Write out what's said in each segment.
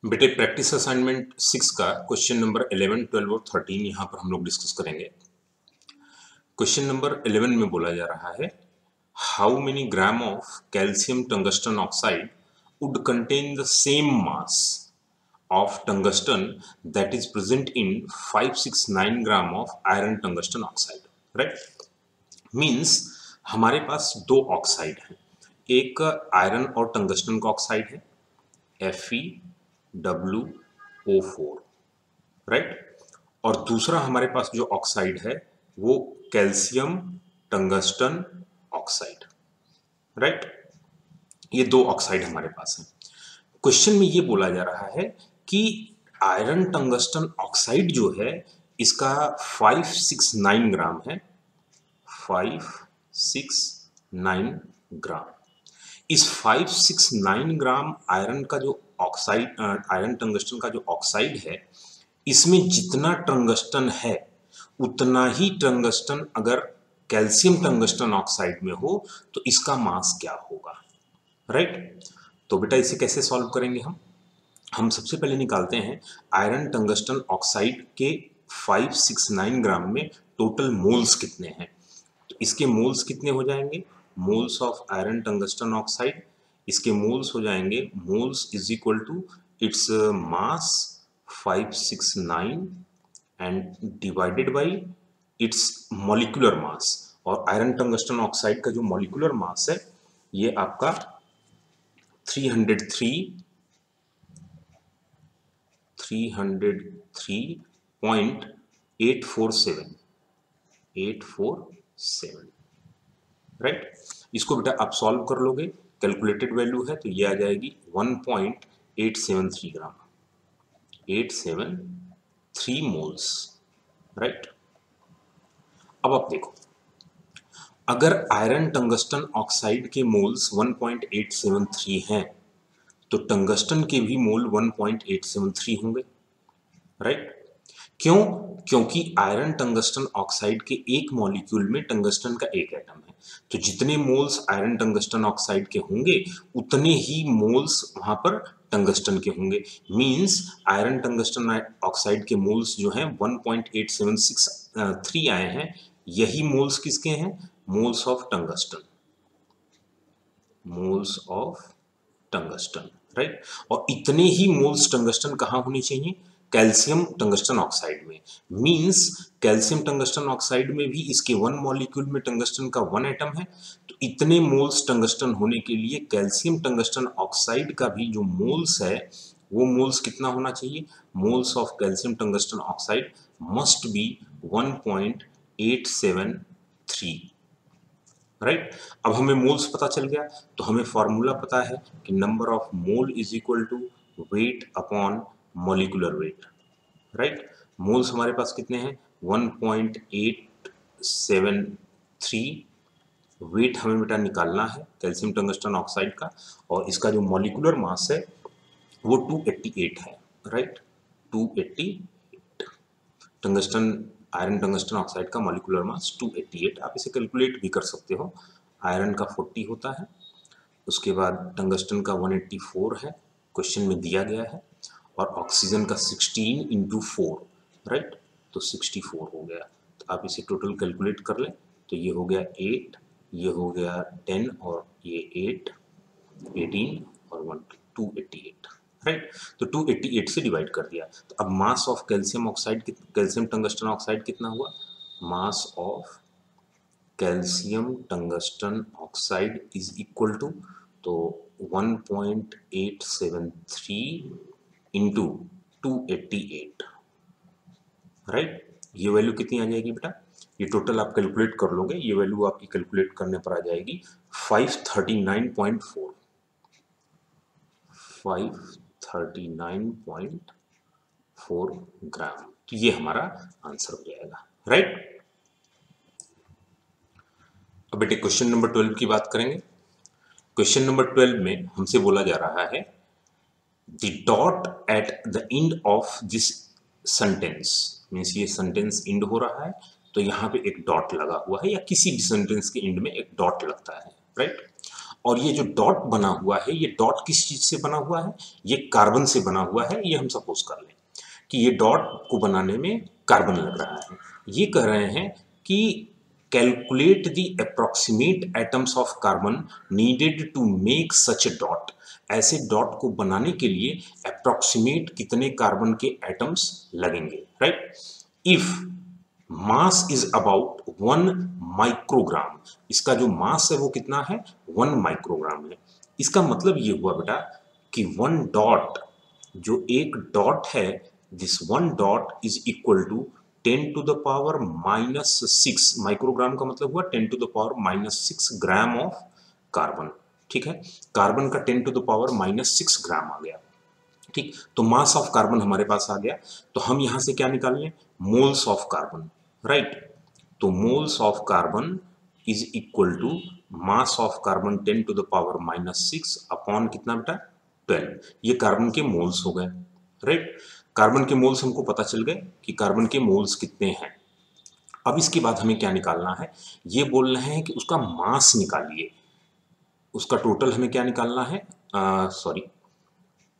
बेटे practice assignment 6 का question number 11, 12 और 13 यहाँ पर हम लोग डिस्कस करेंगे। क्वेश्चन नंबर 11 में बोला जा रहा है how many gram of calcium tungsten oxide would contain the same mass of tungsten that is present in 569 gram of iron tungsten oxide. Right, means हमारे पास दो ऑक्साइड हैं, एक आयरन और टंगस्टन का ऑक्साइड है FeWO4, राइट, और दूसरा हमारे पास जो ऑक्साइड है वो कैल्शियम टंगस्टन ऑक्साइड, राइट। ये दो ऑक्साइड हमारे पास हैं। क्वेश्चन में ये बोला जा रहा है कि आयरन टंगस्टन ऑक्साइड जो है इसका 569 ग्राम है, 569 ग्राम। इस 569 ग्राम आयरन का जो ऑक्साइड, आयरन टंगस्टन का जो ऑक्साइड है, इसमें जितना टंगस्टन है उतना ही टंगस्टन अगर कैल्शियम टंगस्टन ऑक्साइड में हो तो इसका मास क्या होगा, राइट। तो बेटा इसे कैसे सॉल्व करेंगे हम सबसे पहले निकालते हैं आयरन टंगस्टन ऑक्साइड के 569 ग्राम में टोटल मोल्स कितने हैं। तो इसके मोल्स कितने हो जाएंगे, moles of iron tungsten oxide, इसके मोल्स हो जाएंगे, moles is equal to its mass 569 and divided by its molecular mass. और आयरन टंगस्टन ऑक्साइड का जो मॉलिक्यूलर मास है ये आपका 303.847, राइट। इसको बेटा आप सॉल्व कर लोगे, कैलकुलेटेड वैल्यू है तो ये आ जाएगी 1.873 ग्राम, 873 मोल्स, राइट। अब आप देखो, अगर आयरन टंगस्टन ऑक्साइड के मोल्स 1.873 हैं तो टंगस्टन के भी मोल 1.873 होंगे, राइट। क्यों? क्योंकि आयरन टंगस्टन ऑक्साइड के एक मॉलिक्यूल में टंगस्टन का एक एटम है, तो जितने मोल्स आयरन टंगस्टन ऑक्साइड के होंगे उतने ही मोल्स वहां पर टंगस्टन के होंगे। मींस आयरन टंगस्टन ऑक्साइड के मोल्स जो हैं 1.873 आए हैं, यही मोल्स किसके हैं, moles of tungsten, moles of tungsten, right. और इतने ही मोल्स टंगस्टन कहाँ होने चाहिए, कैल्शियम टंगस्टन ऑक्साइड में। मींस कैल्शियम टंगस्टन ऑक्साइड में भी इसके वन मॉलिक्यूल में टंगस्टन का वन एटम है, तो इतने मोल्स टंगस्टन होने के लिए कैल्शियम टंगस्टन ऑक्साइड का भी जो मोल्स है वो मोल्स कितना होना चाहिए, moles of calcium tungsten oxide must be 1.873, right. अब हमें मोल्स पता चल गया तो हमें फॉर्मूला पता है कि number of mole is equal to weight upon molecular weight, right. Moles हमारे पास कितने हैं 1.873, वेट हमें बेटा निकालना है कैल्शियम टंगस्टन ऑक्साइड का, और इसका जो मॉलिक्यूलर मास है वो 288 है, right, 288। Tungsten, iron tungsten oxide का मॉलिक्यूलर मास 288, आप इसे कैलकुलेट भी कर सकते हो। आयरन का 40 होता है, उसके बाद टंगस्टन का 184 है, क्वेश्चन में दिया गया है, और ऑक्सीजन का 16 × 4, राइट, तो 64 हो गया। तो आप इसे टोटल कैलकुलेट कर लें तो ये हो गया 8, ये हो गया 10 और ये 8, 18 और 1 288, राइट। तो 288 से डिवाइड कर दिया। तो अब mass of calcium oxide, calcium tungsten oxide कितना हुआ, mass of calcium tungsten oxide is equal to, तो 1.873 इंटू 288, राइट। ये वैल्यू कितनी आ जाएगी बेटा, ये टोटल आप कैलकुलेट कर लोगे, ये वैल्यू आपकी कैलकुलेट करने पर आ जाएगी 539.4, 539.4 ग्राम। तो ये हमारा आंसर हो जाएगा, राइट। अब बेटे क्वेश्चन नंबर 12 की बात करेंगे। क्वेश्चन नंबर 12 में हमसे बोला जा रहा है the dot at the end of this sentence, means ये सेंटेंस एंड हो रहा है तो यहाँ पे एक डॉट लगा हुआ है, या किसी भी सेंटेंस के एंड में एक डॉट लगता है, राइट। और ये जो डॉट बना हुआ है, ये डॉट किस चीज से बना हुआ है? ये कार्बन से बना हुआ है। ये हम सपोज कर लें कि ये डॉट को बनाने में कार्बन लग रहा है। ये कह रहे हैं कि calculate the approximate atoms of carbon needed to make such a dot. ऐसे डॉट को बनाने के लिए अप्रोक्सीमेट कितने कार्बन के एटम्स लगेंगे, right? If mass is about 1 microgram, इसका जो मास है वो कितना है? 1 माइक्रोग्राम है। इसका मतलब ये हुआ बेटा कि 1 डॉट, जो एक डॉट है, this 1 dot is equal to 10 to the power -6। Microgram का मतलब हुआ 10 to the power -6 gram of carbon. ठीक है, कार्बन का 10 टू द पावर -6 ग्राम आ गया। ठीक, तो मास ऑफ कार्बन हमारे पास आ गया। तो हम यहां से क्या निकाल लें? Moles of carbon, right? तो moles of carbon is equal to mass of carbon 10 to the power -6 upon कितना बेटा? 12। ये कार्बन के मोल्स हो गए, राइट? कार्बन के मोल्स हमको पता चल गए कि कार्बन के मोल्स कितने हैं। अब इसके बाद हमें क्या निकालना है? ये बोल रहे हैं कि उसका मास निकालिए। उसका टोटल हमें क्या निकालना है? सॉरी,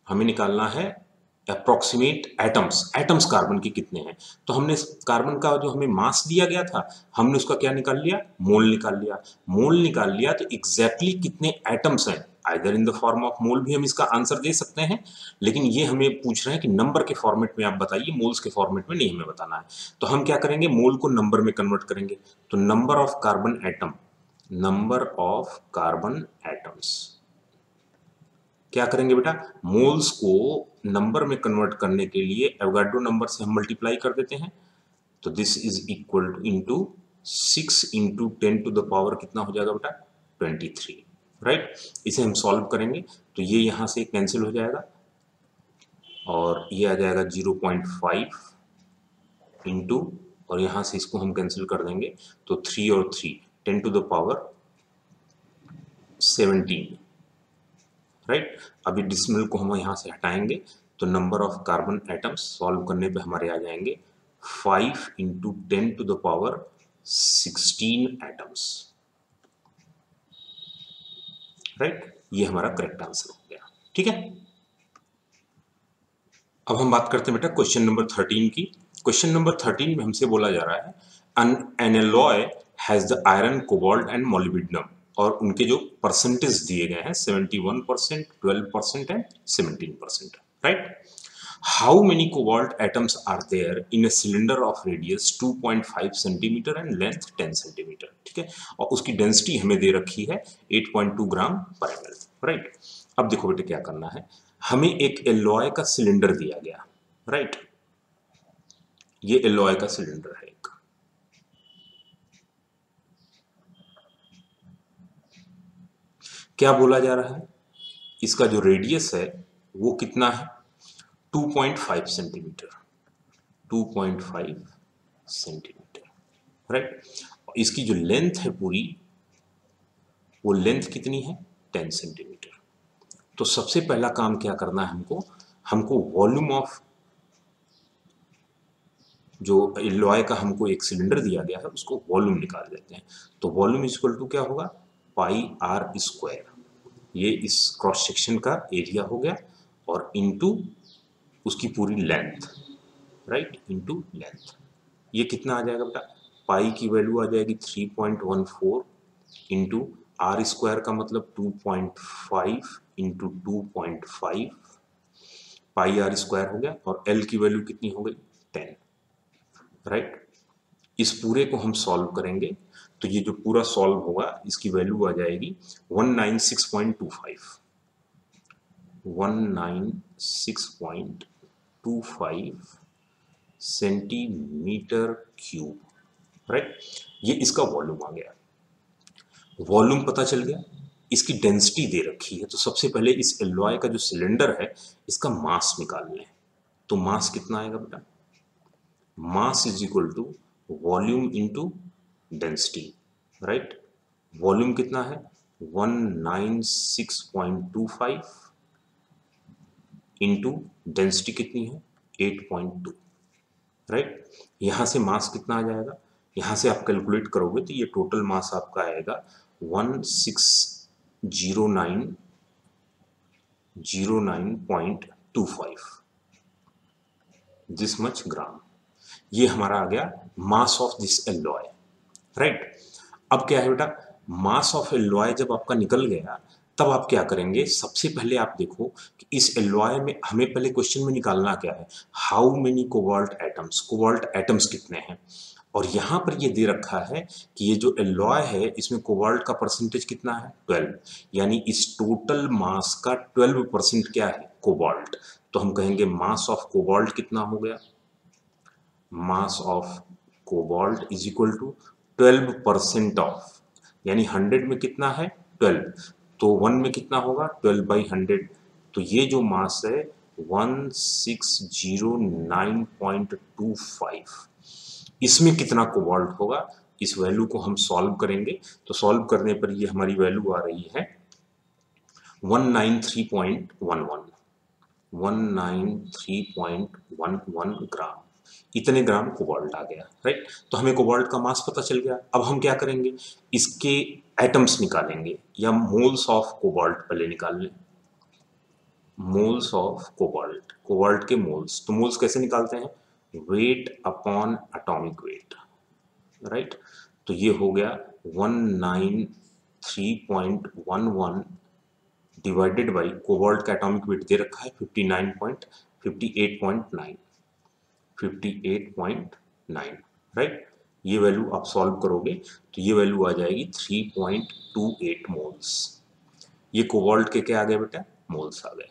हमें निकालना है अप्रोक्सीमेट एटम्स। एटम्स कार्बन के कितने हैं? तो हमने कार्बन का जो हमें मास दिया गया था, हमने उसका क्या निकाल लिया? मोल निकाल लिया। मोल निकाल लिया तो एग्जैक्टली कितने एटम्स हैं, either in the form of mole भी हम इसका आंसर दे सकते हैं, लेकिन ये हमें पूछ रहे हैं कि नंबर के फॉर्मेट में आप बताइए, मोल्स के फॉर्मेट में नहीं हमें बताना है। तो हम क्या करेंगे? मोल को नंबर में कन्वर्ट करेंगे। तो number of carbon atom, number of carbon atoms, क्या करेंगे बेटा? मोल्स को नंबर में कन्वर्ट करने के लिए एवोगाड्रो नंबर से हम मल्टीप्लाई कर देते हैं। तो this is equal to into 6 into 10 to the power कितना हो जाएगा बेटा? 23, राइट? इसे हम सॉल्व करेंगे तो ये यहां से कैंसिल हो जाएगा और ये आ जाएगा 0.5 इंटू, और यहां से इसको हम कैंसिल कर देंगे तो 3 और 3 10 टू द पावर 17, राइट? अभी डिसिमल को हम यहां से हटाएंगे तो number of carbon atoms solve करने पे हमारे आ जाएंगे 5 into 10 to the power 16 atoms, right? ये हमारा करेक्ट आंसर हो गया। ठीक है, अब हम बात करते हैं बेटा क्वेश्चन नंबर 13 की। क्वेश्चन नंबर 13 में हमसे बोला जा रहा है an alloy has the iron, cobalt and molybdenum, और उनके जो परसेंटेज दिए गए हैं 71%, 12% and 17%, right? How many cobalt atoms are there in a cylinder of radius 2.5 centimetre and length 10 centimetre. ठीक है, और उसकी डेंसिटी हमें दे रखी है 8.2 ग्राम पर एमएल, राइट? अब देखो बेटे क्या करना है, हमें एक एलॉय का सिलेंडर दिया गया, राइट? ये एलॉय का सिलेंडर है एक। क्या बोला जा रहा है? इसका जो रेडियस है वो कितना है? 2.5 सेंटीमीटर, 2.5 सेंटीमीटर, राइट? इसकी जो लेंथ है पूरी, वो लेंथ कितनी है? 10 सेंटीमीटर। तो सबसे पहला काम क्या करना है हमको? हमको वॉल्यूम ऑफ जो एलॉय का हमको एक सिलेंडर दिया गया है उसको वॉल्यूम निकाल देते हैं। तो वॉल्यूम इक्वल टू क्या होगा? पाई आर स्क्वायर। ये इस क्रॉस सेक्शन का एरिया हो गया और इनटू उसकी पूरी लेंथ, राइट? Into length. ये कितना आ जाएगा बेटा? पाई की वैल्यू आ जाएगी 3.14 इंटू आर स्क्वायर का मतलब 2.5 इंटू 2.5, पाई आर स्क्वायर हो गया, और एल की वैल्यू कितनी हो गई? 10, राइट? इस पूरे को हम सॉल्व करेंगे तो ये जो पूरा सॉल्व होगा इसकी वैल्यू आ जाएगी 196.25, 196.25 सेंटीमीटर क्यूब, राइट? ये इसका वॉल्यूम आ गया। वॉल्यूम पता चल गया, इसकी डेंसिटी दे रखी है। तो सबसे पहले इस एलॉय का जो सिलेंडर है इसका मास निकाल लें। तो मास कितना आएगा बेटा? Mass is equal to volume into density, right? Volume कितना है? 196.25 इंटू डेंसिटी कितनी है? 8.2, राइट? यहां से मास कितना आ जाएगा? यहां से आप कैलकुलेट करोगे तो ये टोटल मास आपका आएगा 1,600 09.25 दिस मच ग्राम। ये हमारा आ गया mass of this alloy, right. अब क्या है बेटा, मास ऑफ एलॉय जब आपका निकल गया तब आप क्या करेंगे, सबसे पहले आप देखो कि इस एलॉय में हमें पहले क्वेश्चन में निकालना क्या है, how many cobalt atoms, cobalt atoms कितने हैं। और यहां पर ये दे रखा है कि ये जो एलॉय है इसमें कोबाल्ट का परसेंटेज कितना है 12, यानी इस टोटल मास का 12% क्या है कोबाल्ट। तो हम कहेंगे मास ऑफ कोबाल्ट कितना हो गया, mass of cobalt is equal to 12% of, यानी 100 में कितना है 12, तो 1 में कितना होगा 12/100। तो ये जो मास है 1609.25, इसमें कितना कोबाल्ट होगा, इस वैल्यू को हम सॉल्व करेंगे। तो सॉल्व करने पर ये हमारी वैल्यू आ रही है 193.11, 193.11 ग्राम, इतने ग्राम कोबाल्ट आ गया, राइट। तो हमें कोबाल्ट का मास पता चल गया। अब हम क्या करेंगे, इसके एटम्स निकालेंगे, या मोल्स ऑफ कोबाल्ट पहले निकाल लें, मोल्स ऑफ कोबाल्ट, कोबाल्ट के मोल्स। तो मोल्स कैसे निकालते हैं, weight upon atomic weight, right. तो ये हो गया 193.11 डिवाइडेड बाई कोबाल्ट का एटॉमिक वेट दे रखा है 58.9, राइट। ये वैल्यू आप सॉल्व करोगे तो ये वैल्यू आ जाएगी 3.28 मोल्स। ये कोबाल्ट के क्या आ गए बेटा, मोल्स आ गए,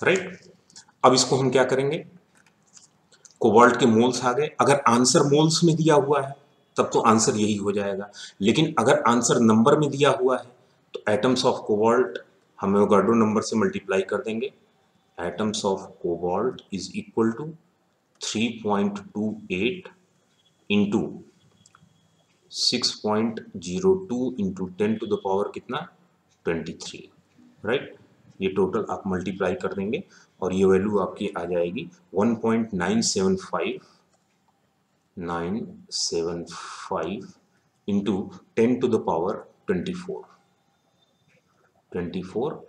राइट। अब इसको हम क्या करेंगे, कोबाल्ट के मोल्स आ गए। अगर आंसर मोल्स में दिया हुआ है तब तो आंसर यही हो जाएगा, लेकिन अगर आंसर नंबर में दिया हुआ है तो एटम्स ऑफ कोबाल्ट हम एवोगाड्रो नंबर से मल्टीप्लाई कर देंगे। Atoms of cobalt is equal to 3.28 into 6.02 into 10 to the power कितना 23, राइट। ये टोटल आप मल्टीप्लाई कर देंगे और ये वैल्यू आपकी आ जाएगी 1.975 into 10 to the power 24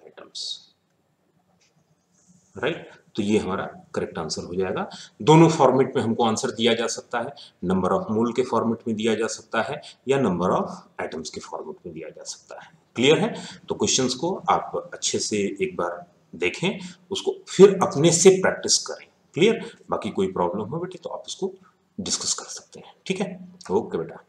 atoms, right. तो ये हमारा करेक्ट आंसर हो जाएगा। दोनों फॉर्मेट में हमको आंसर दिया जा सकता है, नंबर ऑफ मोल के फॉर्मेट में दिया जा सकता है या नंबर ऑफ एटम्स के फॉर्मेट में दिया जा सकता है। क्लियर है। तो क्वेश्चंस को आप अच्छे से एक बार देखें, उसको फिर अपने से प्रैक्टिस करें। क्लियर। बाकी कोई प्रॉब्लम हो बेटे तो आप उसको डिस्कस कर सकते हैं। ठीक है, ओके बेटा।